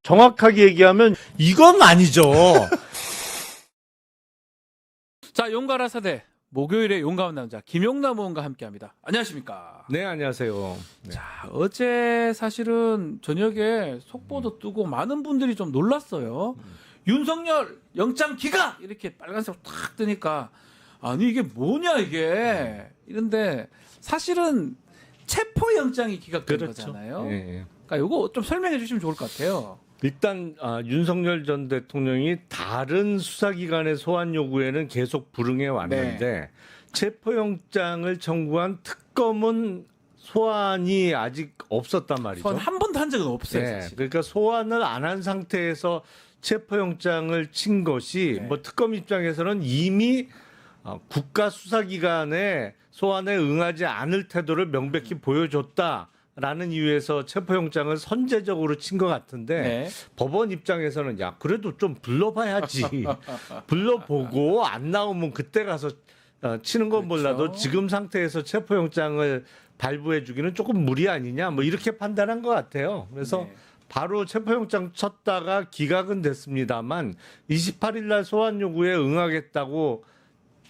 정확하게 얘기하면 이건 아니죠. 자, 용가라 사대 목요일에 용감한 남자 김용남 의원과 함께합니다. 안녕하십니까? 네, 안녕하세요. 네. 자, 어제 사실은 저녁에 속보도 뜨고 많은 분들이 좀 놀랐어요. 윤석열 영장 기각 이렇게 빨간색으로 탁 뜨니까 아니 이게 뭐냐 이게 이런데 사실은 체포 영장이 기각된 그렇죠. 거잖아요. 예. 그러니까 이거 좀 설명해 주시면 좋을 것 같아요. 일단 윤석열 전 대통령이 다른 수사기관의 소환 요구에는 계속 불응해 왔는데 체포영장을 청구한 특검은 소환이 아직 없었단 말이죠. 소환 한 번도 한 적은 없어요. 네, 사실. 그러니까 소환을 안 한 상태에서 체포영장을 친 것이 네. 뭐 특검 입장에서는 이미 국가수사기관의 소환에 응하지 않을 태도를 명백히 보여줬다라는 이유에서 체포영장을 선제적으로 친 것 같은데 네. 법원 입장에서는 야 그래도 좀 불러봐야지 불러보고 안 나오면 그때 가서 치는 건 그렇죠. 몰라도 지금 상태에서 체포영장을 발부해주기는 조금 무리 아니냐 뭐 이렇게 판단한 것 같아요. 그래서 네. 바로 체포영장 쳤다가 기각은 됐습니다만 28일 날 소환 요구에 응하겠다고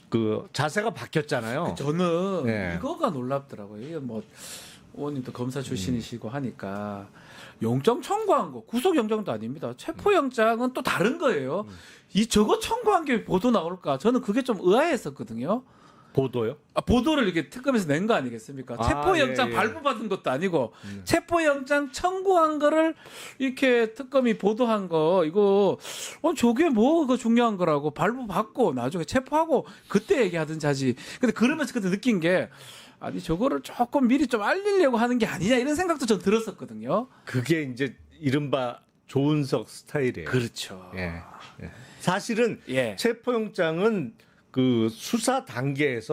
그 자세가 바뀌었잖아요. 저는 네. 이거가 놀랍더라고요. 이게 뭐 의원님도 검사 출신이시고 하니까 영장 청구한 거 구속영장도 아닙니다. 체포영장은 또 다른 거예요. 이 저거 청구한 게 보도 나올까? 저는 그게 좀 의아했었거든요. 보도요? 보도를 이렇게 특검에서 낸 거 아니겠습니까? 아, 체포영장 예, 예. 발부받은 것도 아니고 체포영장 청구한 거를 이렇게 특검이 보도한 거 이거 저게 뭐가 중요한 거라고 발부받고 나중에 체포하고 그때 얘기하든지 하지. 근데 그러면서 그때 느낀 게 아니 저거를 조금 미리 좀 알리려고 하는 게 아니냐 이런 생각도 좀 들었었거든요. 그게 이제 이른바 조은석 스타일이에요. 그렇죠. 예. 예. 사실은 예. 체포영장은 그 수사 단계에는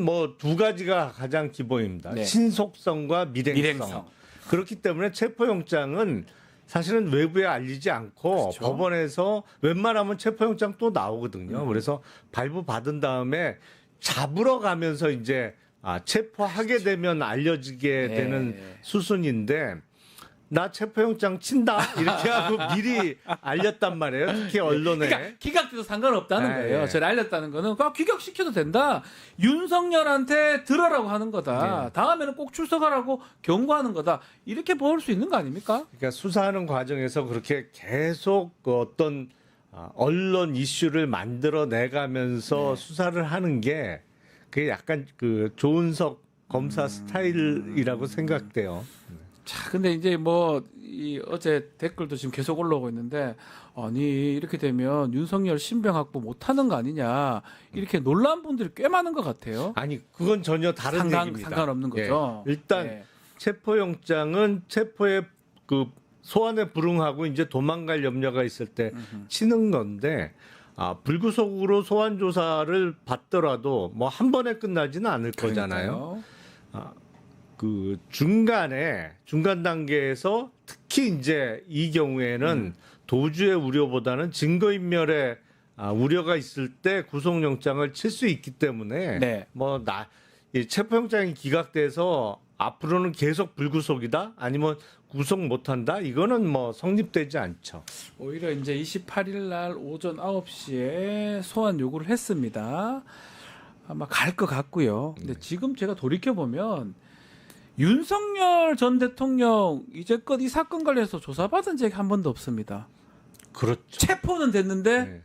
뭐 두 가지가 가장 기본입니다. 네. 신속성과 밀행성. 밀행성. 그렇기 때문에 체포영장은 사실은 외부에 알리지 않고 그렇죠. 법원에서 웬만하면 체포영장 또 나오거든요. 그래서 발부 받은 다음에 잡으러 가면서 이제 체포하게 되면 알려지게 네. 되는 수순인데 나 체포영장 친다 이렇게 하고 미리 알렸단 말이에요. 특히 언론에. 그러니까 기각돼도 상관없다는 네, 거예요. 네. 저를 알렸다는 거는 그냥 기각시켜도 된다. 윤석열한테 들어라고 하는 거다. 네. 다음에는 꼭 출석하라고 경고하는 거다. 이렇게 볼 수 있는 거 아닙니까? 그러니까 수사하는 과정에서 그렇게 계속 그 어떤 언론 이슈를 만들어 내가면서 수사를 하는 게 그게 약간 그 조은석 검사 스타일이라고 생각돼요. 자, 근데 이제 뭐 이 어제 댓글도 지금 계속 올라오고 있는데 아니 이렇게 되면 윤석열 신병 확보 못하는 거 아니냐 이렇게 놀란 분들이 꽤 많은 것 같아요. 아니 그건 전혀 다른 얘기입니다. 상관없는 거죠. 예. 일단 예. 체포영장은 체포의 그 소환에 불응하고 이제 도망갈 염려가 있을 때 치는 건데 불구속으로 소환 조사를 받더라도 뭐 한 번에 끝나지는 않을 거잖아요. 그러니까요. 그 중간 단계에서 특히 이제 이 경우에는 도주의 우려보다는 증거인멸의 우려가 있을 때 구속영장을 칠 수 있기 때문에 네. 이 체포영장이 기각돼서 앞으로는 계속 불구속이다 아니면 구속 못한다 이거는 뭐 성립되지 않죠. 오히려 이제 28일 날 오전 9시에 소환 요구를 했습니다. 아마 갈 것 같고요. 근데 지금 제가 돌이켜 보면 윤석열 전 대통령 이제껏 이 사건 관련해서 조사받은 적이 한 번도 없습니다. 그렇죠. 체포는 됐는데 네.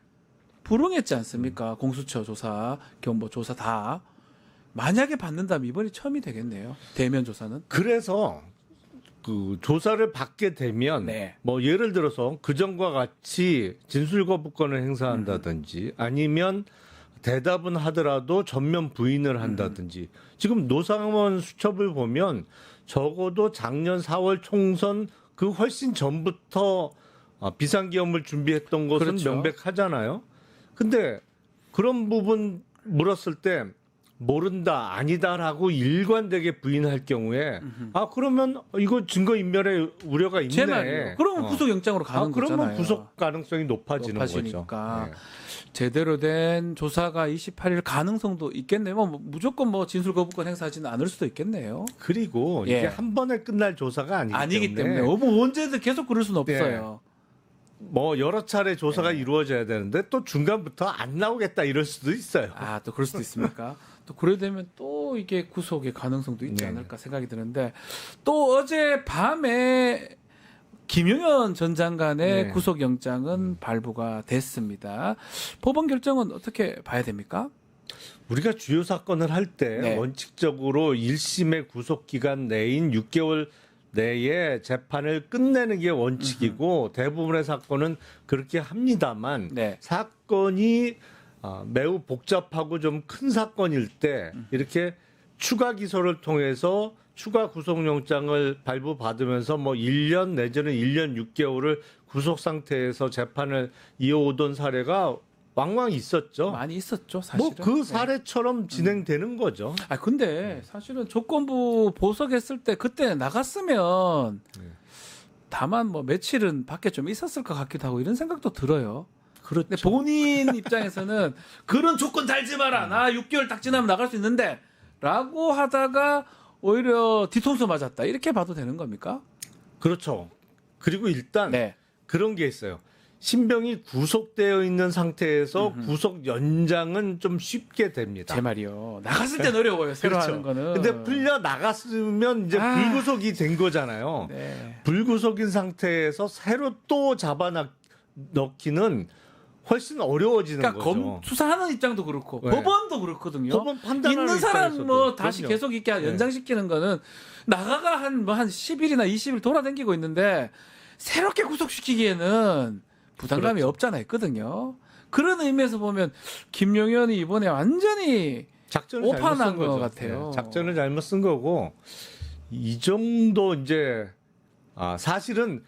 불응했지 않습니까? 공수처 조사, 경보 조사 다. 만약에 받는다면 이번이 처음이 되겠네요. 대면 조사는. 그래서 그 조사를 받게 되면 네. 뭐 예를 들어서 그전과 같이 진술 거부권을 행사한다든지 아니면 대답은 하더라도 전면 부인을 한다든지 지금 노상원 수첩을 보면 적어도 작년 4월 총선 그 훨씬 전부터 비상기업을 준비했던 것은 그렇죠. 명백하잖아요. 근데 그런 부분 물었을 때 모른다, 아니다라고 일관되게 부인할 경우에 그러면 이거 증거 인멸의 우려가 있네. 제 말이에요. 그러면 구속영장으로 가는 그러면 거잖아요. 구속 가능성이 높아지는 높아지니까. 거죠. 제대로 된 조사가 28일 가능성도 있겠네요. 뭐 무조건 뭐 진술 거부권 행사하지는 않을 수도 있겠네요. 그리고 예. 이게 한 번에 끝날 조사가 아니기 때문에 뭐 언제든 계속 그럴 수는 없어요. 뭐 여러 차례 조사가 이루어져야 되는데 또 중간부터 안 나오겠다 이럴 수도 있어요. 또 그럴 수도 있습니까? 또 그래 되면 또 이게 구속의 가능성도 있지 네. 않을까 생각이 드는데 또 어제 밤에 김용현 전 장관의 네. 구속영장은 발부가 됐습니다. 법원 결정은 어떻게 봐야 됩니까? 우리가 주요 사건을 할 때 네. 원칙적으로 1심의 구속 기간 내인 6개월 내에 재판을 끝내는 게 원칙이고 대부분의 사건은 그렇게 합니다만 네. 사건이 매우 복잡하고 좀 큰 사건일 때 이렇게 추가 기소를 통해서 추가 구속영장을 발부받으면서 뭐 1년 내지는 1년 6개월을 구속 상태에서 재판을 이어오던 사례가 왕왕 있었죠. 많이 있었죠, 사실은. 뭐 그 사례처럼 진행되는 거죠. 근데 사실은 조건부 보석했을 때 그때 나갔으면 다만 뭐 며칠은 밖에 좀 있었을 것 같기도 하고 이런 생각도 들어요. 그렇죠. 근데 본인 입장에서는 그런 조건 달지 마라. 나 6개월 딱 지나면 나갈 수 있는데 라고 하다가 오히려 뒤통수 맞았다. 이렇게 봐도 되는 겁니까? 그렇죠. 그리고 일단 네. 그런 게 있어요. 신병이 구속되어 있는 상태에서 구속 연장은 좀 쉽게 됩니다. 제 말이요. 나갔을 땐 어려워요. 새로 그렇죠. 하는 거는. 근데 풀려 나갔으면 이제 불구속이 된 거잖아요. 네. 불구속인 상태에서 새로 또 잡아넣기는 훨씬 어려워지는 그러니까 거죠. 수사하는 입장도 그렇고 네. 법원도 그렇거든요. 법원 판단하는 있는 사람 입장에서도. 뭐 다시 그럼요. 계속 있게 네. 연장시키는 거는 나가가 한 10일이나 20일 돌아다니고 있는데 새롭게 구속시키기에는 부담감이 그렇죠. 없잖아 있거든요. 그런 의미에서 보면 김용현이 이번에 완전히 작전을 오판한 잘못 쓴 것 거죠. 같아요. 네, 작전을 잘못 쓴 거고 이 정도 이제 사실은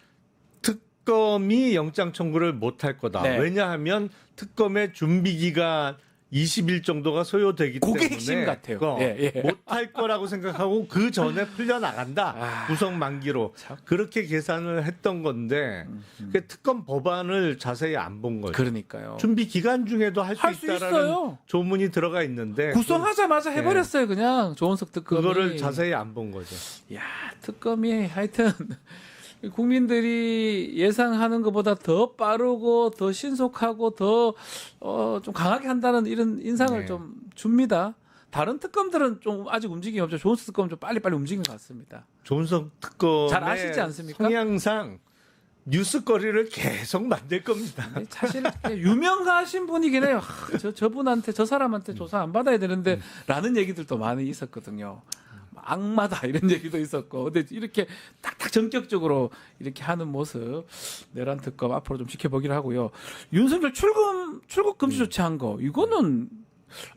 특검이 영장 청구를 못 할 거다. 네. 왜냐하면 특검의 준비 기간 20일 정도가 소요되기 그게 때문에 핵심 같아요. 예. 못 할 거라고 생각하고 그 전에 풀려 나간다. 구속 만기로 참. 그렇게 계산을 했던 건데 그 특검 법안을 자세히 안 본 거죠. 그러니까요. 준비 기간 중에도 할 할 수 수 있다라는 있어요. 조문이 들어가 있는데 구성하자마자 해버렸어요. 그냥 조원석 특검이. 그거를 자세히 안 본 거죠. 야, 특검이 하여튼 국민들이 예상하는 것보다 더 빠르고 더 신속하고 더 좀 강하게 한다는 이런 인상을 네. 좀 줍니다. 다른 특검들은 좀 아직 움직임이 없죠. 조은수 특검은 좀 빨리빨리 움직이는 것 같습니다. 조은석 특검의 잘 아시지 않습니까? 성향상 뉴스거리를 계속 만들 겁니다. 사실 유명하신 분이긴 해요. 저분한테 저 사람한테 조사 안 받아야 되는데 라는 얘기들도 많이 있었거든요. 악마다 이런 얘기도 있었고 근데 이렇게 딱딱 전격적으로 이렇게 하는 모습 내란 특검 앞으로 좀 지켜보기로 하고요. 윤석열 출국 금지 조치한 거 이거는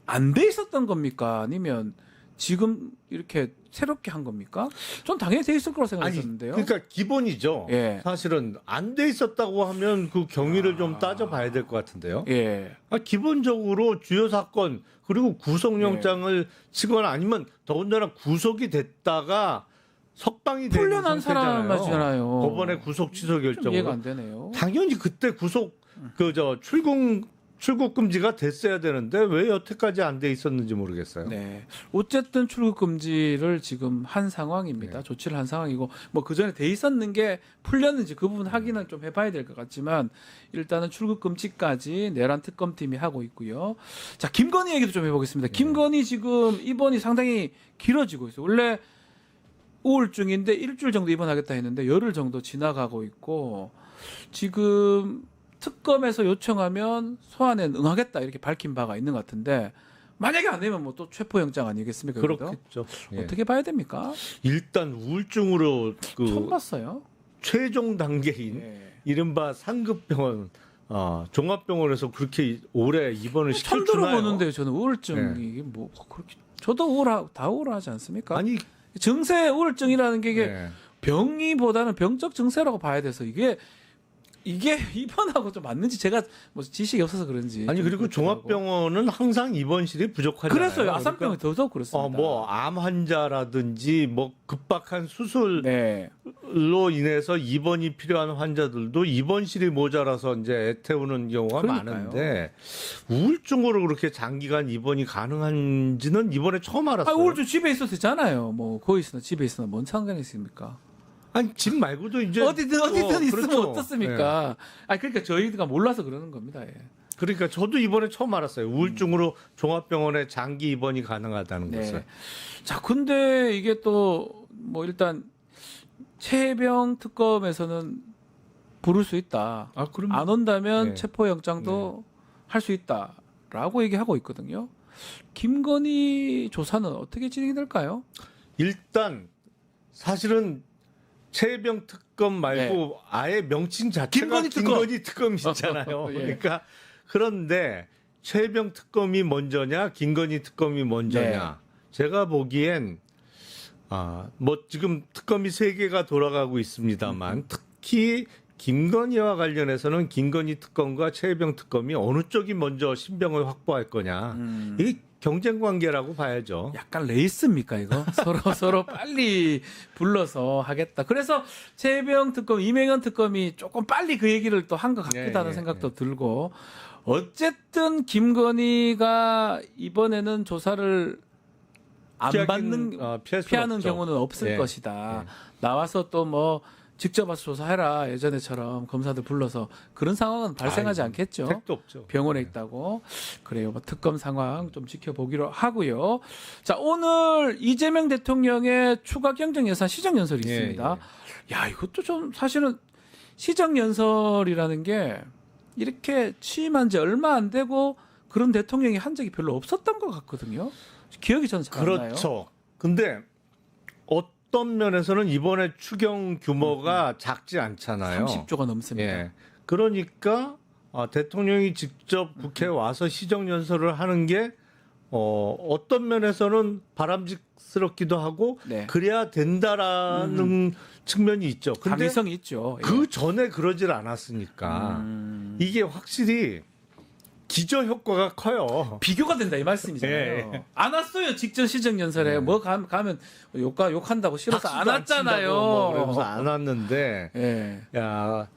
안 돼 있었던 겁니까? 아니면 지금 이렇게 새롭게 한 겁니까? 전 당연히 돼 있을 거라고 생각했었는데요. 그러니까 기본이죠. 예. 사실은 안 돼 있었다고 하면 그 경위를 좀 따져봐야 될 것 같은데요. 예. 기본적으로 주요 사건 그리고 구속영장을 치거나 아니면 더군다나 구속이 됐다가 석방이 되는 풀려난 상태잖아요. 사람이잖아요. 법원의 구속 취소 좀 결정으로. 이해가 안 되네요. 당연히 그때 구속 출국 금지가 됐어야 되는데 왜 여태까지 안 돼 있었는지 모르겠어요. 네. 어쨌든 출국 금지를 지금 한 상황입니다. 네. 조치를 한 상황이고 뭐 그 전에 돼 있었는 게 풀렸는지 그 부분 확인을 좀 해봐야 될 것 같지만 일단은 출국 금지까지 내란 특검팀이 하고 있고요. 자 김건희 얘기도 좀 해보겠습니다. 김건희 지금 입원이 상당히 길어지고 있어요. 원래 우울증인데 일주일 정도 입원하겠다 했는데 열흘 정도 지나가고 있고 지금 특검에서 요청하면 소환에 응하겠다 이렇게 밝힌 바가 있는 것 같은데 만약에 안 되면 뭐 또 체포영장 아니겠습니까? 그렇겠죠. 예. 어떻게 봐야 됩니까? 일단 우울증으로 처음 봤어요. 최종 단계인 예. 이른바 상급병원 종합병원에서 그렇게 오래 입원을 처음 시켜주나요? 들어보는데요. 저는 우울증 이게 뭐 그렇게 저도 다 우울하지 않습니까? 아니 증세 우울증이라는 게 이게 네. 병이보다는 병적 증세라고 봐야 돼서 이게 이게 입원하고 좀 맞는지 제가 뭐 지식이 없어서 그런지. 아니 그리고 그렇더라고. 종합병원은 항상 입원실이 부족하잖아요. 그래서요. 아산병이 더더욱 그렇습니다. 뭐 암 환자라든지 뭐 급박한 수술로 네. 인해서 입원이 필요한 환자들도 입원실이 모자라서 이제 애태우는 경우가 그러니까요. 많은데 우울증으로 그렇게 장기간 입원이 가능한지는 이번에 처음 알았어요. 우울증 집에 있어도 되잖아요. 뭐 거기 있으나 집에 있으나 뭔 상관이 있습니까? 아니 집 말고도 이제 어디든 있으면 그렇죠. 어떻습니까? 그러니까 저희가 몰라서 그러는 겁니다. 예. 그러니까 저도 이번에 처음 알았어요. 우울증으로 종합병원에 장기 입원이 가능하다는 것을. 네. 자, 근데 이게 또 뭐 일단 최혜병 특검에서는 부를 수 있다. 그럼 안 온다면 네. 체포영장도 할 수 있다라고 얘기하고 있거든요. 김건희 조사는 어떻게 진행이 될까요? 일단 사실은 최혜병 특검 말고 아예 명칭 자체가 김건희 특검. 김건희 특검이잖아요. 예. 그러니까 그런데 최혜병 특검이 먼저냐, 김건희 특검이 먼저냐. 제가 보기엔 뭐 지금 특검이 3개가 돌아가고 있습니다만 특히 김건희와 관련해서는 김건희 특검과 최혜병 특검이 어느 쪽이 먼저 신병을 확보할 거냐. 이게 경쟁 관계라고 봐야죠. 약간 레이스입니까 이거? 서로 빨리 불러서 하겠다. 그래서 최혜병 특검, 이명현 특검이 조금 빨리 그 얘기를 또 한 것 같기도 하는 생각도 들고 어쨌든 김건희가 이번에는 조사를 안 받는 피하는 경우는 없을 것이다. 나와서 또 뭐 직접 와서 조사해라 예전에처럼 검사들 불러서 그런 상황은 발생하지 않겠죠. 택도 없죠. 병원에 있다고. 그래요. 뭐 특검 상황 좀 지켜보기로 하고요. 자, 오늘 이재명 대통령의 추가 경정 예산 시정 연설이 있습니다. 야, 이것도 좀 사실은 시정 연설이라는 게 이렇게 취임한 지 얼마 안 되고 그런 대통령이 한 적이 별로 없었던 것 같거든요. 기억이 저는 잘 안 나요. 그렇죠. 근데 어떤 면에서는 이번에 추경 규모가 작지 않잖아요. 30조가 넘습니다. 예. 그러니까 대통령이 직접 국회에 와서 시정연설을 하는 게 어떤 면에서는 바람직스럽기도 하고 네. 그래야 된다라는 측면이 있죠. 근데 당위성이 있죠. 그 전에 그러질 않았으니까 이게 확실히 기저 효과가 커요. 비교가 된다 이 말씀이잖아요. 예. 안 왔어요. 직전 시정 연설에 뭐 가면 욕한다고 싫어서 안 박수도 왔잖아요. 친다고 뭐 그러면서 안 왔는데 예. 야,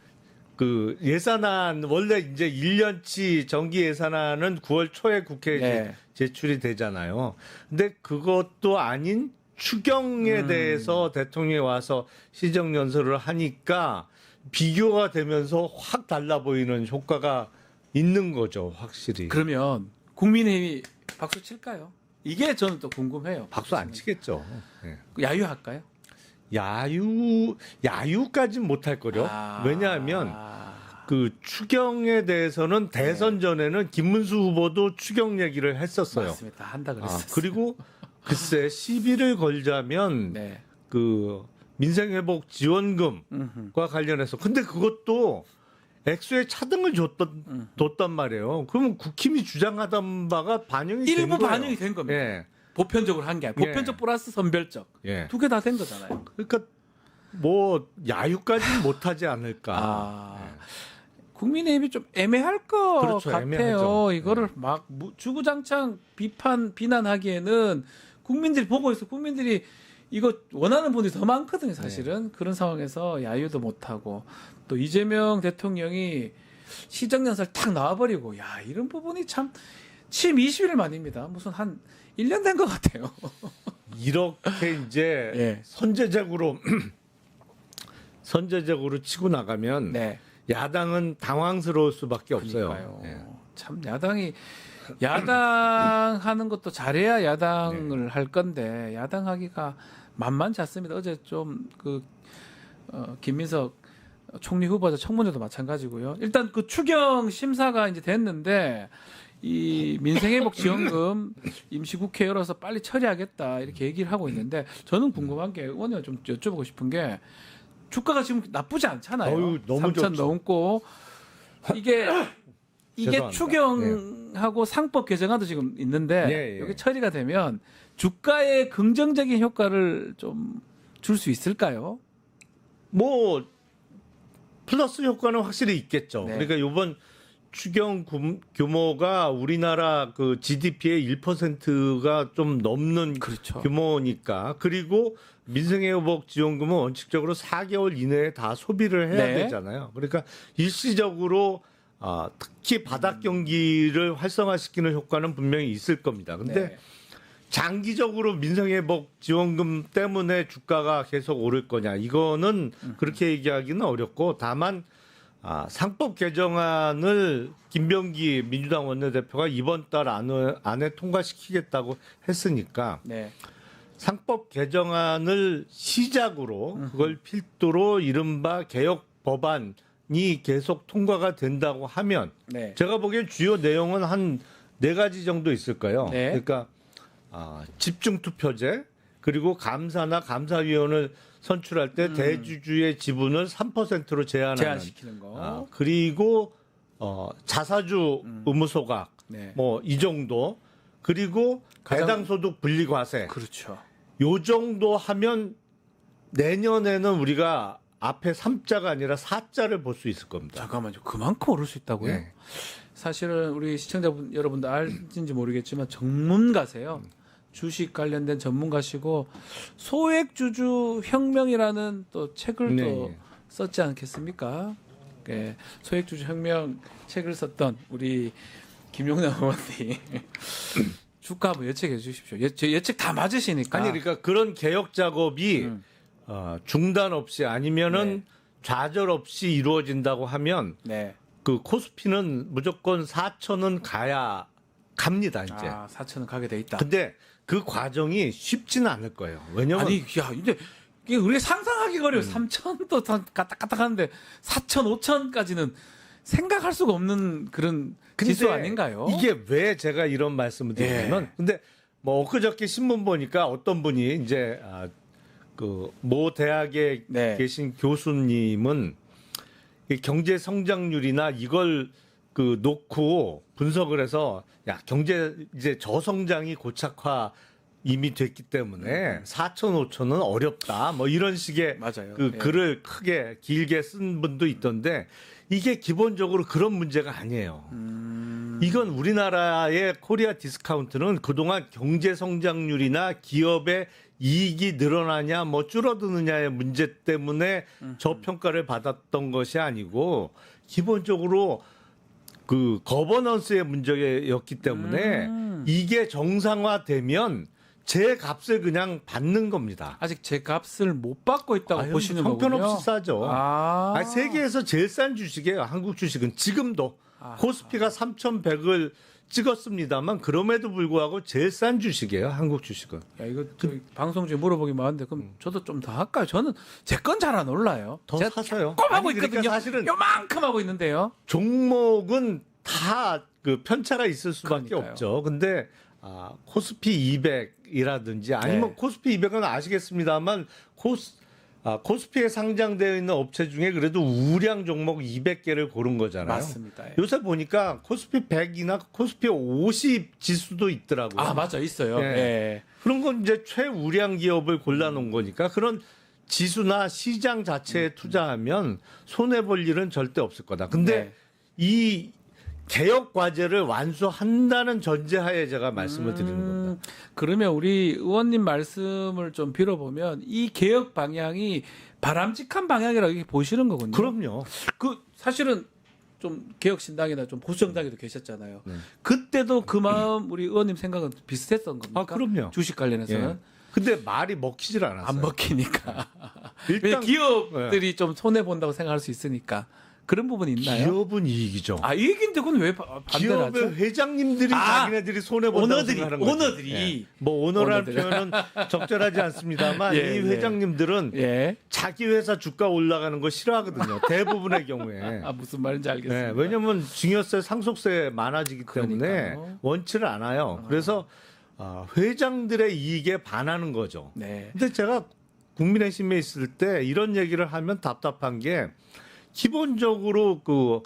그 예산안 원래 이제 1년치 정기 예산안은 9월 초에 국회에 네. 제출이 되잖아요. 근데 그것도 아닌 추경에 대해서 대통령이 와서 시정 연설을 하니까 비교가 되면서 확 달라 보이는 효과가 있는 거죠, 확실히. 그러면 국민의힘이 박수 칠까요? 이게 저는 또 궁금해요. 박수 안 치겠죠. 예. 야유할까요? 야유까지는 못할 거요. 아. 왜냐하면 그 추경에 대해서는 대선 전에는 김문수 후보도 추경 얘기를 했었어요. 맞습니다. 한다 그랬어요. 그리고 글쎄 시비를 걸자면 네. 그 민생회복 지원금과 관련해서 근데 그것도 액수의 차등을 줬단 말이에요. 그러면 국힘이 주장하던 바가 반영이 된 일부 거예요. 반영이 된 겁니다. 예. 보편적으로 한 게 아니라 보편적 플러스 선별적 예. 두 개 다 된 거잖아요. 그러니까 뭐 야유까지는 못하지 않을까. 예. 국민의힘이 좀 애매할 것 그렇죠, 같아요. 애매하죠. 이거를 막 주구장창 비난하기에는 국민들이 보고 있어. 국민들이 이거 원하는 분들이 더 많거든요. 사실은 그런 상황에서 야유도 못하고 또 이재명 대통령이 시정연설 탁 나와버리고 야 이런 부분이 참 취임 20일 만입니다. 무슨 한 1년 된 것 같아요. 이렇게 이제 예. 선제적으로 치고 나가면 네. 야당은 당황스러울 수밖에 없어요. 그러니까요. 예. 참 야당하는 것도 잘해야 야당을 할 건데 야당하기가 만만치 않습니다. 어제 좀 김민석 총리 후보자 청문회도 마찬가지고요. 일단 그 추경 심사가 이제 됐는데 이 민생회복 지원금 임시국회 열어서 빨리 처리하겠다 이렇게 얘기를 하고 있는데 저는 궁금한 게 의원님 좀 여쭤보고 싶은 게 주가가 지금 나쁘지 않잖아요. 어휴, 너무 3천 좋죠. 넘고 이게 죄송합니다. 추경하고 상법 개정안도 지금 있는데 예, 예. 이게 처리가 되면 주가에 긍정적인 효과를 좀 줄 수 있을까요? 뭐 플러스 효과는 확실히 있겠죠. 네. 그러니까 이번 추경 규모가 우리나라 그 GDP의 1%가 좀 넘는 그렇죠. 규모니까. 그리고 민생회복 지원금은 원칙적으로 4개월 이내에 다 소비를 해야 네. 되잖아요. 그러니까 일시적으로 특히 바닥 경기를 활성화시키는 효과는 분명히 있을 겁니다. 근데 네. 장기적으로 민생회복 지원금 때문에 주가가 계속 오를 거냐, 이거는 그렇게 얘기하기는 어렵고, 다만 상법 개정안을 김병기 민주당 원내대표가 이번 달 안에 통과시키겠다고 했으니까 네. 상법 개정안을 시작으로 그걸 필두로 이른바 개혁 법안이 계속 통과가 된다고 하면 네. 제가 보기엔 주요 내용은 한 4가지 정도 있을 거예요. 네. 그러니까 집중투표제, 그리고 감사나 감사위원을 선출할 때 대주주의 지분을 3%로 제한시키는 거. 그리고 자사주 의무 소각, 네. 뭐 이 정도, 그리고 가장- 배당소득 분리과세, 그렇죠. 요 정도 하면 내년에는 우리가 앞에 3자가 아니라 4자를 볼 수 있을 겁니다. 잠깐만요. 그만큼 오를 수 있다고요? 네. 사실은 우리 시청자분 여러분도 알진지 모르겠지만 전문가세요. 주식 관련된 전문가시고 소액주주 혁명이라는 또 책을 네. 또 썼지 않겠습니까? 네. 소액주주 혁명 책을 썼던 우리 김용남 의원님 주가 한번 예측해 주십시오. 예측 다 맞으시니까. 아니 그러니까 그런 개혁 작업이 중단 없이 아니면은 좌절 없이 이루어진다고 하면 네. 그 코스피는 무조건 4천은 갑니다 이제. 4천은 가게 돼 있다. 근데 그 과정이 쉽지는 않을 거예요. 왜냐면 아니, 야, 근데 이게 우리가 상상하기 어려워. 3천도 까딱까딱하는데 4천, 5천까지는 생각할 수가 없는 그런 지수 근데 아닌가요? 이게 왜 제가 이런 말씀을 드리냐면, 근데 뭐 엊그저께 신문 보니까 어떤 분이 이제 그 모 대학에 네. 계신 교수님은 이 경제 성장률이나 이걸 그 놓고 분석을 해서 야 경제 이제 저성장이 고착화 이미 됐기 때문에 4천 5천은 어렵다 뭐 이런 식의 맞아요. 그 예. 글을 크게 길게 쓴 분도 있던데 이게 기본적으로 그런 문제가 아니에요. 이건 우리나라의 코리아 디스카운트는 그동안 경제 성장률이나 기업의 이익이 늘어나냐 뭐 줄어드느냐의 문제 때문에 저평가를 받았던 것이 아니고 기본적으로 그 거버넌스의 문제였기 때문에 이게 정상화되면 제 값을 그냥 받는 겁니다. 아직 제 값을 못 받고 있다고 보시는 거군요. 형편없이 싸죠. 아니, 세계에서 제일 싼 주식이에요. 한국 주식은 지금도 코스피가 3,100을 찍었습니다만 그럼에도 불구하고 제일 싼 주식이에요. 한국 주식은. 야, 이거 방송 중에 물어보기 많은데 그럼 저도 좀 더 할까요? 저는 제 건 잘 안 올라요. 더 제가 사서요. 조금 하고 아니, 그러니까 있거든요. 사실은 요만큼 하고 있는데요. 종목은 다 그 편차가 있을 수밖에 그러니까요. 없죠. 근데 코스피 200이라든지 아니면 네. 코스피 200은 아시겠습니다만 코스피에 상장되어 있는 업체 중에 그래도 우량 종목 200개를 고른 거잖아요. 맞습니다. 예. 요새 보니까 코스피 100이나 코스피 50 지수도 있더라고요. 아, 맞아. 있어요. 예. 예. 그런 건 이제 최우량 기업을 골라놓은 거니까 그런 지수나 시장 자체에 투자하면 손해볼 일은 절대 없을 거다. 근데 네. 이 개혁 과제를 완수한다는 전제하에 제가 말씀을 드리는 겁니다. 그러면 우리 의원님 말씀을 좀 빌어보면 이 개혁 방향이 바람직한 방향이라고 이렇게 보시는 거군요. 그럼요. 그 사실은 좀 개혁신당이나 좀 보수정당에도 계셨잖아요. 네. 그때도 그 마음 우리 의원님 생각은 비슷했던 겁니까? 그럼요. 주식 관련해서는 예. 근데 말이 먹히질 않았어요. 안 먹히니까. 일단 왜냐면 기업들이 좀 손해 본다고 생각할 수 있으니까 그런 부분이 있나요? 기업은 이익이죠. 이 얘기인데 그건 왜 반대를 기업의 하죠? 회장님들이 자기네들이 손해 본다고 생각하는 거죠. 오너들이. 예. 뭐 오너라는 오너들. 표현은 적절하지 않습니다만 예, 이 예. 회장님들은 예. 자기 회사 주가 올라가는 거 싫어하거든요. 대부분의 경우에. 무슨 말인지 알겠습니다. 네, 왜냐하면 증여세, 상속세 많아지기 때문에 그러니까요. 원치를 않아요. 그래서 회장들의 이익에 반하는 거죠. 네. 근데 제가 국민의힘에 있을 때 이런 얘기를 하면 답답한 게 기본적으로 그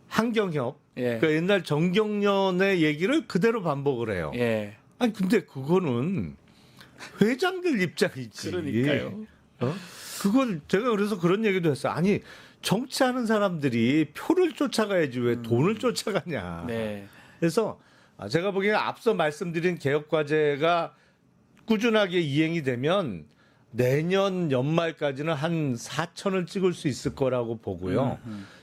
한경협, 예. 그러니까 옛날 정경련의 얘기를 그대로 반복을 해요. 예. 아니 근데 그거는 회장들 입장이지. 그러니까요. 그걸 제가 그래서 그런 얘기도 했어요. 아니 정치하는 사람들이 표를 쫓아가야지 왜 돈을 쫓아가냐. 네. 그래서 제가 보기에는 앞서 말씀드린 개혁 과제가 꾸준하게 이행이 되면 내년 연말까지는 한 4천을 찍을 수 있을 거라고 보고요.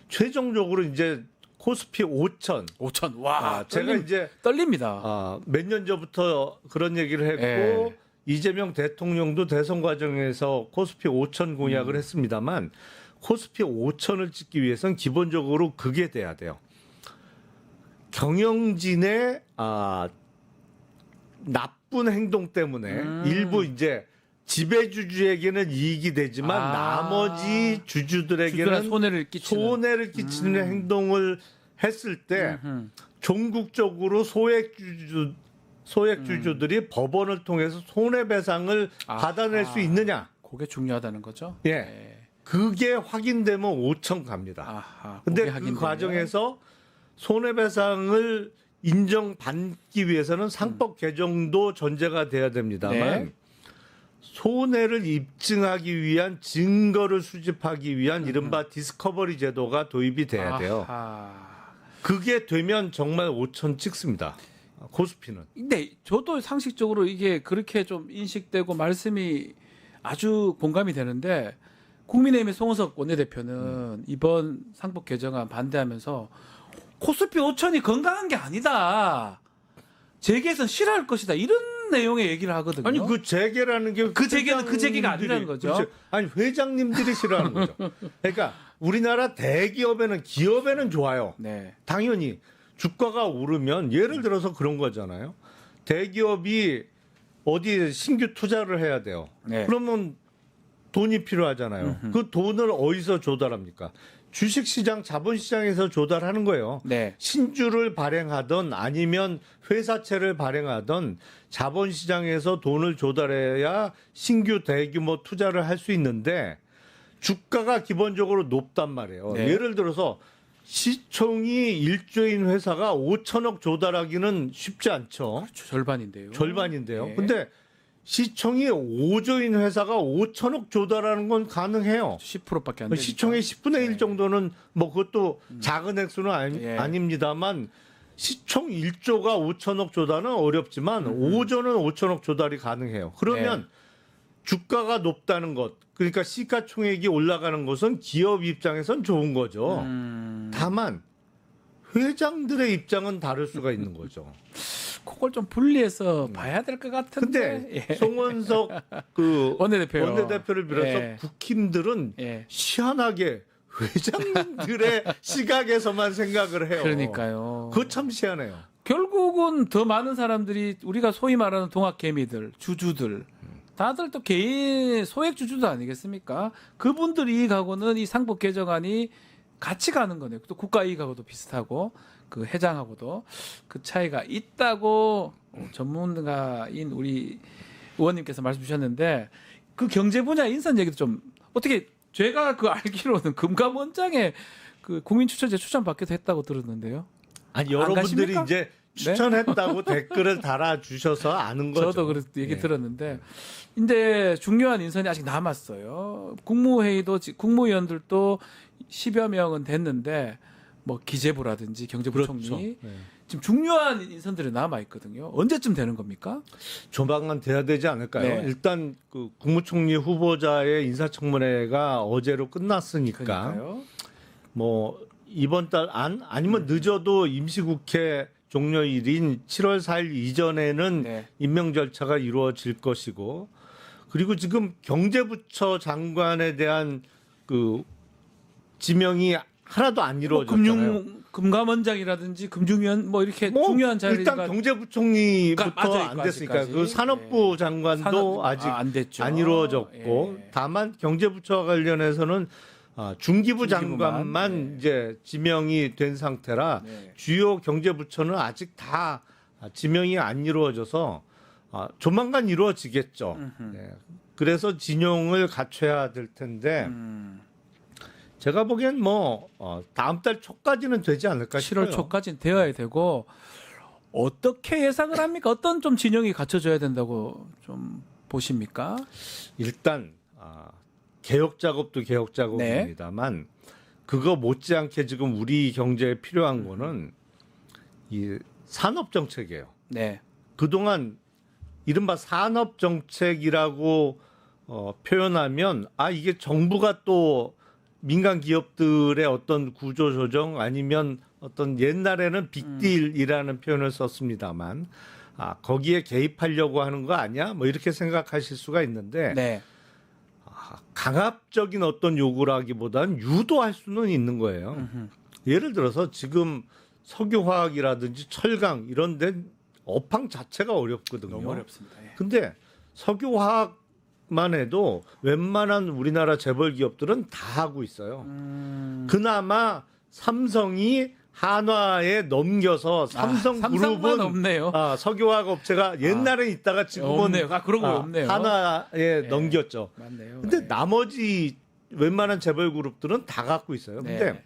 최종적으로 이제 코스피 5천. 5천. 와. 제가 이제 떨립니다. 몇 년 전부터 그런 얘기를 했고 예. 이재명 대통령도 대선 과정에서 코스피 5천 공약을 했습니다만 코스피 5천을 찍기 위해서는 기본적으로 그게 돼야 돼요. 경영진의 나쁜 행동 때문에 일부 이제 지배주주에게는 이익이 되지만 나머지 주주들에게는 손해를 끼치는 행동을 했을 때 종국적으로 소액주주들이 법원을 통해서 손해배상을 받아낼 수 있느냐. 그게 중요하다는 거죠. 예. 네. 그게 확인되면 5천 갑니다. 아하, 근데 그게 그 확인되면. 과정에서 손해배상을 인정받기 위해서는 상법 개정도 전제가 돼야 됩니다만 네. 손해를 입증하기 위한 증거를 수집하기 위한 이른바 디스커버리 제도가 도입이 돼야 돼요. 아하. 그게 되면 정말 5천 찍습니다. 코스피는. 근데 저도 상식적으로 이게 그렇게 좀 인식되고 말씀이 아주 공감이 되는데 국민의힘의 송은석 원내대표는 이번 상법 개정안 반대하면서 코스피 5천이 건강한 게 아니다. 재계에선 싫어할 것이다. 이런 내용의 얘기를 하거든요. 아니 그 재계라는 게 그 재계는 그 재계가 아니라는 거죠. 그렇지. 아니 회장님들이 싫어하는 거죠. 그러니까 우리나라 대기업에는 기업에는 좋아요. 네. 당연히 주가가 오르면 예를 들어서 그런 거잖아요. 대기업이 어디에 신규 투자를 해야 돼요. 네. 그러면 돈이 필요하잖아요. 그 돈을 어디서 조달합니까? 주식시장, 자본시장에서 조달하는 거예요. 네. 신주를 발행하던 아니면 회사채를 발행하던 자본시장에서 돈을 조달해야 신규 대규모 투자를 할 수 있는데 주가가 기본적으로 높단 말이에요. 네. 예를 들어서 시총이 1조인 회사가 5천억 조달하기는 쉽지 않죠. 그렇죠. 절반인데요. 절반인데요. 네. 근데 시총이 5조인 회사가 5천억 조달하는 건 가능해요. 10%밖에 안 되니까. 시총의 10분의 1 정도는 뭐 그것도 작은 액수는 예. 아닙니다만 시총 1조가 5천억 조달은 어렵지만 5조는 5천억 조달이 가능해요. 그러면 주가가 높다는 것, 그러니까 시가총액이 올라가는 것은 기업 입장에선 좋은 거죠. 다만 회장들의 입장은 다를 수가 있는 거죠. 그걸 좀 분리해서 봐야 될 것 같은데. 근데 예. 송원석 그 원내대표를 비롯해서 예. 국힘들은 예. 희한하게 회장님들의 시각에서만 생각을 해요. 그러니까요. 그거 참 희한해요. 결국은 더 많은 사람들이 우리가 소위 말하는 동학개미들, 주주들, 다들 또 개인 소액 주주도 아니겠습니까? 그분들 이익하고는 이 상법 개정안이 같이 가는 거네요. 또 국가 이익하고도 비슷하고 그 회장하고도 그 차이가 있다고 전문가인 우리 의원님께서 말씀 주셨는데 그 경제 분야 인선 얘기도 좀 어떻게 제가 그 알기로는 금감원장에 그 국민추천제 추천받기도 했다고 들었는데요. 아니 안 여러분들이 가십니까? 이제 추천했다고 댓글을 달아주셔서 아는 거죠. 저도 그런 얘기 예. 들었는데, 근데 중요한 인선이 아직 남았어요. 국무회의도 국무위원들도 10여 명은 됐는데, 뭐 기재부라든지 경제부총리 그렇죠. 네. 지금 중요한 인선들이 남아 있거든요. 언제쯤 되는 겁니까? 조만간 돼야 되지 않을까요? 네. 일단 그 국무총리 후보자의 인사청문회가 어제로 끝났으니까 그러니까요. 뭐 이번 달 아니면 늦어도 임시국회 종료일인 7월 4일 이전에는 네. 임명 절차가 이루어질 것이고, 그리고 지금 경제부처 장관에 대한 그 지명이 하나도 안 이루어졌잖아요. 금감원장이라든지 금융위원 뭐 이렇게 중요한 자리가 일단 경제부총리부터 맞아 안 있고 됐으니까 아직까지. 그 산업부 장관도 아직 안 됐죠. 안 이루어졌고, 예. 다만 경제부처와 관련해서는 중기부 장관만 네. 이제 지명이 된 상태라 네. 주요 경제부처는 아직 다 지명이 안 이루어져서 조만간 이루어지겠죠. 네. 그래서 진용을 갖춰야 될 텐데 제가 보기엔 뭐 다음 달 초까지는 되지 않을까 싶어요. 7월 초까지는 되어야 되고 어떻게 예상을 합니까? 어떤 좀 진영이 갖춰져야 된다고 좀 보십니까? 일단 개혁 작업도 개혁 작업입니다만 그거 못지않게 지금 우리 경제에 필요한 거는 이 산업 정책이에요. 네. 그동안 이른바 산업 정책이라고 표현하면 이게 정부가 또 민간 기업들의 어떤 구조 조정 아니면 어떤 옛날에는 빅딜이라는 표현을 썼습니다만 거기에 개입하려고 하는 거 아니야? 뭐 이렇게 생각하실 수가 있는데 네. 강압적인 어떤 요구라기보다는 유도할 수는 있는 거예요. 예를 들어서 지금 석유화학이라든지 철강 이런 데 업황 자체가 어렵거든요. 너무 어렵습니다. 예. 근데 석유화학만 해도 웬만한 우리나라 재벌 기업들은 다 하고 있어요. 그나마 삼성이 한화에 넘겨서 삼성그룹은 삼성만 없네요. 석유화학 업체가 옛날에 있다가 지금은 없네요. 그런 거 없네요. 한화에 넘겼죠. 맞네요. 근데 네. 나머지 웬만한 재벌 그룹들은 다 갖고 있어요. 근데 네.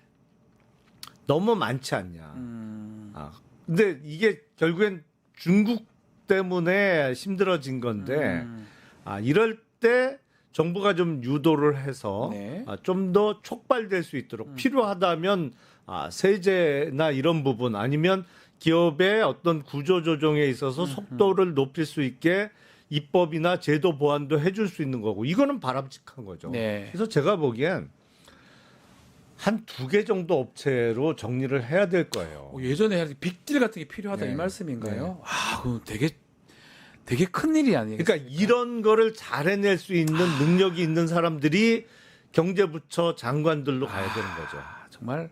너무 많지 않냐. 근데 이게 결국엔 중국 때문에 힘들어진 건데 이럴 때 정부가 좀 유도를 해서 네. 좀 더 촉발될 수 있도록 필요하다면 세제나 이런 부분 아니면 기업의 어떤 구조 조정에 있어서 속도를 높일 수 있게 입법이나 제도 보완도 해줄 수 있는 거고 이거는 바람직한 거죠. 네. 그래서 제가 보기엔 한 2개 정도 업체로 정리를 해야 될 거예요. 예전에 빅딜 같은 게 필요하다 네. 이 말씀인가요? 그럼 되게 큰 일이 아니겠어요? 그러니까 이런 거를 잘 해낼 수 있는 능력이 있는 사람들이 경제부처 장관들로 가야 되는 거죠. 정말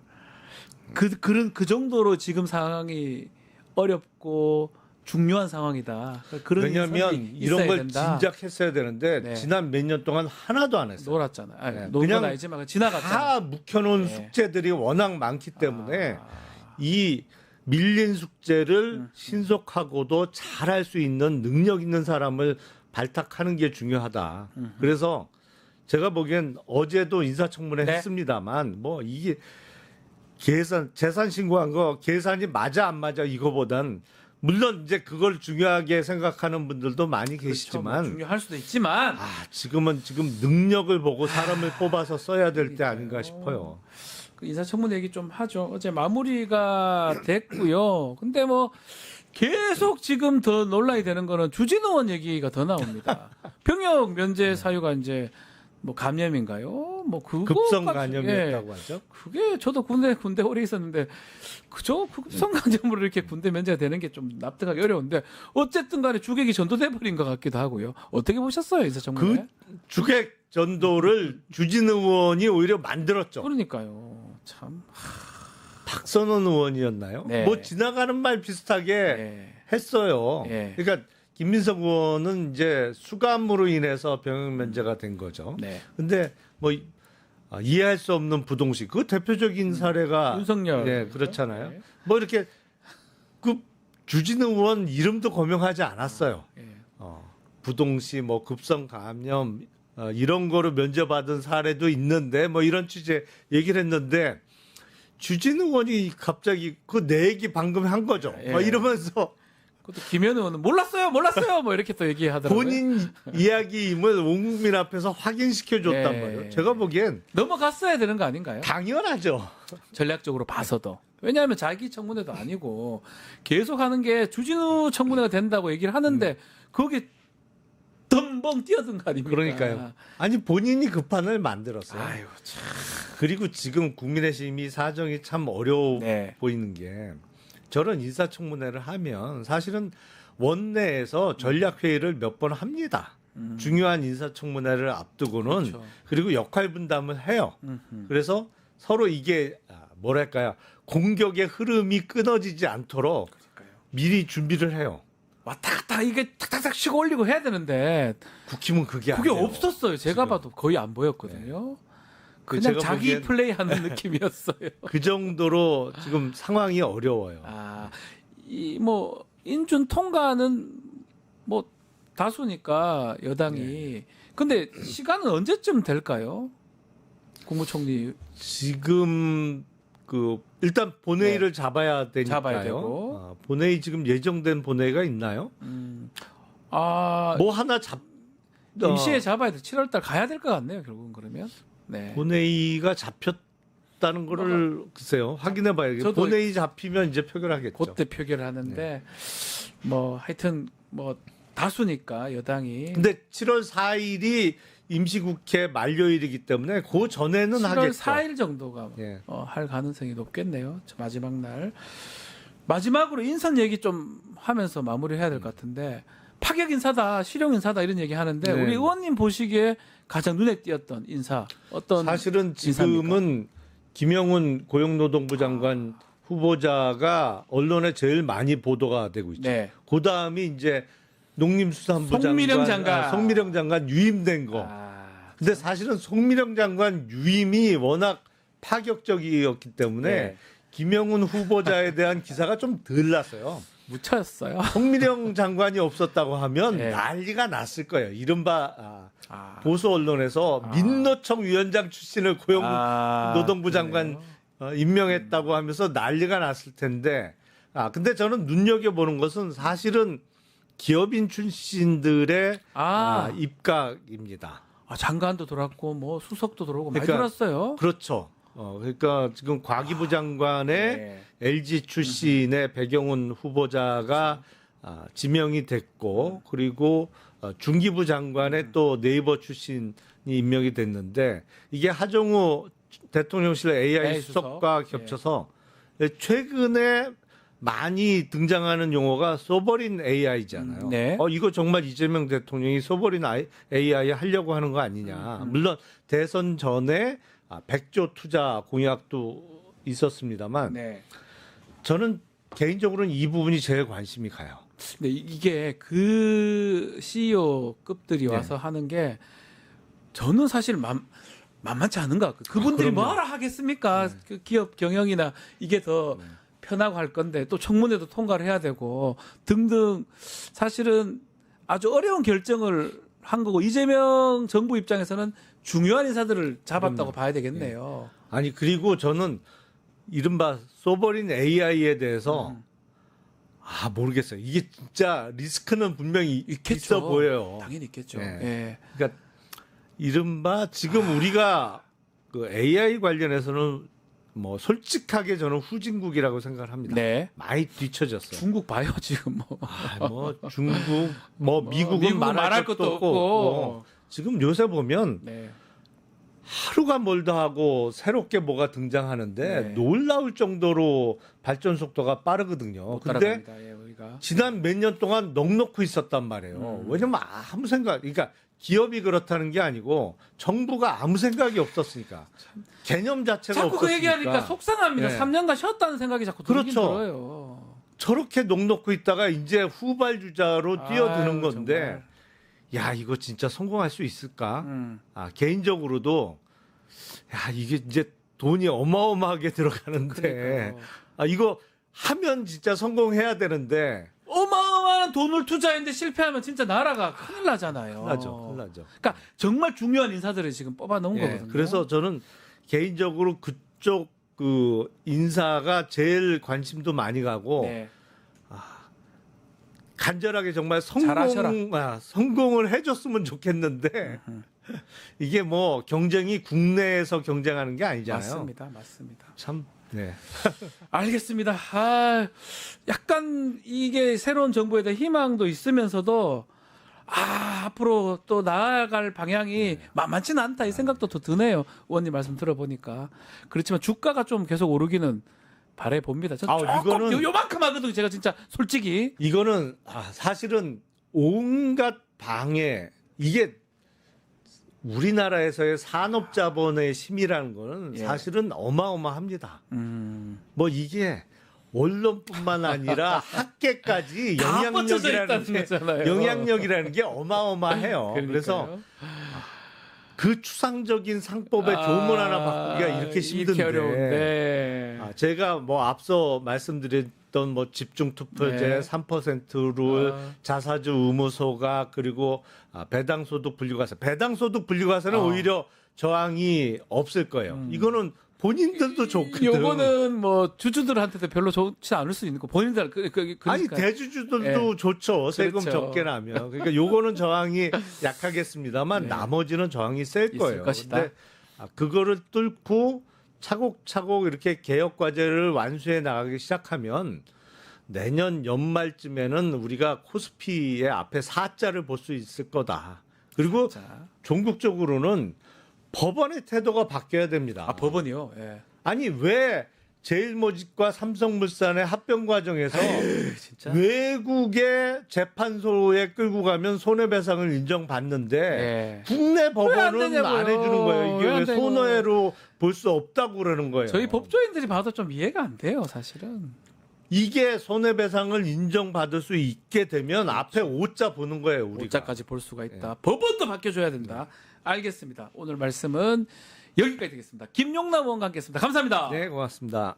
그 정도로 지금 상황이 어렵고 중요한 상황이다. 그런 왜냐하면 인사들이 이런 있어야 걸 된다. 진작 했어야 되는데 네. 지난 몇 년 동안 하나도 안 했어요. 놀았잖아요. 아니, 네. 논 건 그냥 아니지만 지나갔잖아요. 다 묵혀놓은 네. 숙제들이 워낙 많기 때문에 이 밀린 숙제를 신속하고도 잘할 수 있는 능력 있는 사람을 발탁하는 게 중요하다. 그래서 제가 보기엔 어제도 인사청문회 네. 했습니다만 뭐 이게 재산 신고한 거 계산이 맞아 안 맞아 이거보단 물론 이제 그걸 중요하게 생각하는 분들도 많이 계시지만 그렇죠. 뭐 중요할 수도 있지만 지금 능력을 보고 사람을 뽑아서 써야 될 때 아닌가 싶어요. 그 인사청문회 얘기 좀 하죠. 어제 마무리가 됐고요. 근데 뭐 계속 지금 더 논란이 되는 거는 주진우 의원 얘기가 더 나옵니다. 병역 면제 사유가 이제 뭐 감염인가요? 뭐 그거 급성 같은- 간염이었다고 하죠. 그게 저도 군대 오래 있었는데 그저 급성 간염으로 이렇게 군대 면제가 되는 게 좀 납득하기 어려운데 어쨌든 간에 주객이 전도돼 버린 것 같기도 하고요. 어떻게 보셨어요, 인사청문회? 그 주객 전도를 주진우 의원이 오히려 만들었죠. 그러니까요. 참. 박선원 의원이었나요? 네. 뭐 지나가는 말 비슷하게 네. 했어요. 네. 그러니까 김민석 의원은 이제 수감으로 인해서 병역 면제가 된 거죠. 네. 근데 뭐 이해할 수 없는 부동식 그 대표적인 사례가 윤석열. 네, 그렇잖아요. 네. 뭐 이렇게 그 주진우 의원 이름도 거명하지 않았어요. 예. 부동시 뭐 급성 감염 이런 거로 면제받은 사례도 있는데 뭐 이런 취지의 얘기를 했는데 주진우 의원이 갑자기 그 내 얘기 방금 한 거죠. 예. 막 이러면서 그것도 김현 의원은 몰랐어요 뭐 이렇게 또 얘기하더라고요. 본인 이야기임을 온 국민 앞에서 확인시켜 줬단 예. 말이에요. 제가 보기엔 넘어갔어야 되는 거 아닌가요? 당연하죠. 전략적으로 봐서도. 왜냐하면 자기 청문회도 아니고 계속 하는 게 주진우 청문회가 된다고 얘기를 하는데 거기 덤벙 뛰어든 거 아닙니까? 그러니까요. 아니 본인이 그 판을 만들었어요. 아유 참. 그리고 지금 국민의힘이 사정이 참 어려워 네. 보이는 게 저런 인사청문회를 하면 사실은 원내에서 전략회의를 몇 번 합니다. 중요한 인사청문회를 앞두고는 그렇죠. 그리고 역할 분담을 해요. 음흠. 그래서 서로 이게 뭐랄까요 공격의 흐름이 끊어지지 않도록 그러니까요. 미리 준비를 해요. 왔다 갔다 이게 탁탁탁 치고 올리고 해야 되는데 국힘은 그게 그게 안 돼요. 없었어요. 제가 지금. 봐도 거의 안 보였거든요. 그냥 제가 자기 보기엔 플레이하는 느낌이었어요. 그 정도로 지금 상황이 어려워요. 이 뭐 인준 통과는 뭐 다수니까 여당이. 근데 시간은 언제쯤 될까요? 국무총리 지금 그 일단 본회의를 잡아야 되니까요. 잡아야 되고. 본회의 지금 예정된 본회의가 있나요? 뭐 하나 임시에 잡아야 돼. 7월달 가야 될 것 같네요. 결국은 그러면. 네. 본회의가 잡혔 없다는 거를 글쎄요 확인해 봐야겠죠. 저도 본회의 잡히면 이제 표결하겠죠. 그때 표결을 하는데 뭐 하여튼 뭐 다수니까 여당이 근데 7월 4일이 임시국회 만료일이기 때문에 그 전에는 7월 하겠죠. 4일 정도가 예. 할 가능성이 높겠네요. 저 마지막 날. 마지막으로 인선 얘기 좀 하면서 마무리해야 될 것 같은데 파격 인사다, 실용 인사다 이런 얘기 하는데 네. 우리 의원님 보시기에 가장 눈에 띄었던 인사 어떤 사실은 지금은 김영훈 고용노동부 장관 후보자가 언론에 제일 많이 보도가 되고 있죠. 네. 그 다음이 이제 농림수산부 송미령 장관. 송미령 장관 유임된 거. 근데 사실은 송미령 장관 유임이 워낙 파격적이었기 때문에 네. 김영훈 후보자에 대한 기사가 좀 덜 났어요. 묻혔어요. 송미령 장관이 없었다고 하면 네. 난리가 났을 거예요. 이른바 아. 보수 언론에서 민노총 위원장 출신을 고용노동부 장관 임명했다고 하면서 난리가 났을 텐데 근데 저는 눈여겨보는 것은 사실은 기업인 출신들의 입각입니다. 장관도 돌았고 뭐 수석도 들어오고 많이 그러니까 돌았어요. 그렇죠. 그러니까 지금 과기부 장관의 네. LG 출신의 배경훈 후보자가 지명이 됐고 그리고 중기부 장관의 또 네이버 출신이 임명이 됐는데 이게 하정우 대통령실 AI 수석과 겹쳐서 최근에 많이 등장하는 용어가 소버린 AI잖아요. 네. 이거 정말 이재명 대통령이 소버린 AI 하려고 하는 거 아니냐. 물론 대선 전에 100조 투자 공약도 있었습니다만 네. 저는 개인적으로는 이 부분이 제일 관심이 가요. 근데 이게 그 CEO급들이 와서 하는 게 저는 사실 만만치 않은 것 같고 그분들이 그럼요. 뭐하러 하겠습니까? 그 기업 경영이나 이게 더 편하고 할 건데 또 청문회도 통과를 해야 되고 등등 사실은 아주 어려운 결정을 한 거고 이재명 정부 입장에서는 중요한 인사들을 잡았다고 봐야 되겠네요. 아니 그리고 저는 이른바 소버린 AI에 대해서 모르겠어요. 이게 진짜 리스크는 분명히 있겠죠. 있어 보여요. 당연히 있겠죠. 예. 예. 그러니까 이른바 지금 우리가 그 AI 관련해서는 뭐 솔직하게 저는 후진국이라고 생각을 합니다. 네. 많이 뒤처졌어요. 중국 봐요 지금 뭐. 뭐 중국, 뭐 미국은 말할 것도 없고 지금 요새 보면 네. 하루가 멀다 하고 새롭게 뭐가 등장하는데 네. 놀라울 정도로 발전 속도가 빠르거든요. 못 근데 따라갑니다. 예, 우리가. 지난 몇 년 동안 넋놓고 있었단 말이에요. 왜냐면 아무 생각, 그러니까 기업이 그렇다는 게 아니고 정부가 아무 생각이 없었으니까 개념 자체가 자꾸 없었으니까 그 얘기하니까 속상합니다. 네. 3년간 쉬었다는 생각이 자꾸 들긴 그렇죠. 들어요. 저렇게 넋놓고 있다가 이제 후발주자로 뛰어드는 아유, 건데 정말. 야 이거 진짜 성공할 수 있을까? 음. 개인적으로도 야 이게 이제 돈이 어마어마하게 들어가는데 그러니까요. 이거 하면 진짜 성공해야 되는데 어마어마한 돈을 투자했는데 실패하면 진짜 나라가 큰일 나잖아요. 큰일 나죠. 그러니까 정말 중요한 인사들을 지금 뽑아 놓은 예, 거거든요. 그래서 저는 개인적으로 그쪽 그 인사가 제일 관심도 많이 가고 네. 간절하게 정말 잘하셔라. 성공을 해줬으면 좋겠는데 이게 뭐 경쟁이 국내에서 경쟁하는 게 아니잖아요. 맞습니다. 참, 네. 알겠습니다. 약간 이게 새로운 정부에 대한 희망도 있으면서도 앞으로 또 나아갈 방향이 만만치는 않다 이 생각도 더 드네요. 의원님 말씀 들어보니까. 그렇지만 주가가 좀 계속 오르기는 바래 봅니다. 저 조금 이거는 요만큼 하거든요. 제가 진짜 솔직히. 이거는 사실은 온갖 방해 이게 우리나라에서의 산업자본의 힘이라는 거는 예. 사실은 어마어마합니다. 뭐 이게 언론뿐만 아니라 학계까지 다 뻗쳐져 있다는 영향력이라는 거잖아요. 영향력이라는 게 어마어마해요. 그래서 그러니까요. 그 추상적인 상법의 조문 하나 바꾸기가 이렇게 힘든데. 어려운데. 제가 뭐 앞서 말씀드렸던 뭐 집중 투표제 네. 3% 룰, 자사주 의무소가 그리고 배당소득 분류과세. 배당소득 분류과세는 오히려 저항이 없을 거예요. 이거는 본인들도 좋거든. 요거는 뭐 주주들한테도 별로 좋지 않을 수 있는 거. 본인들 그러니까. 아니 대주주들도 좋죠. 세금 그렇죠. 적게 나면. 그러니까 요거는 저항이 약하겠습니다만 네. 나머지는 저항이 셀 있을 거예요. 것이다. 근데 그거를 뚫고 차곡차곡 이렇게 개혁 과제를 완수해 나가기 시작하면 내년 연말쯤에는 우리가 코스피의 앞에 4자를 볼 수 있을 거다. 그리고 자, 종국적으로는 법원의 태도가 바뀌어야 됩니다. 아 법원이요. 예. 아니 왜 제일모직과 삼성물산의 합병 과정에서 진짜. 외국의 재판소에 끌고 가면 손해배상을 인정받는데 예. 국내 왜안 법원은 되냐고요. 안 해주는 거예요. 이게 왜안 왜 되냐고요. 손해로 볼 수 없다고 그러는 거예요. 저희 법조인들이 봐도 좀 이해가 안 돼요, 사실은. 이게 손해배상을 인정받을 수 있게 되면 앞에 5자 보는 거예요. 우리가. 오자까지 볼 수가 있다. 법원도 바뀌어줘야 된다. 알겠습니다. 오늘 말씀은 여기까지 되겠습니다. 김용남 의원과 함께했습니다. 감사합니다. 네, 고맙습니다.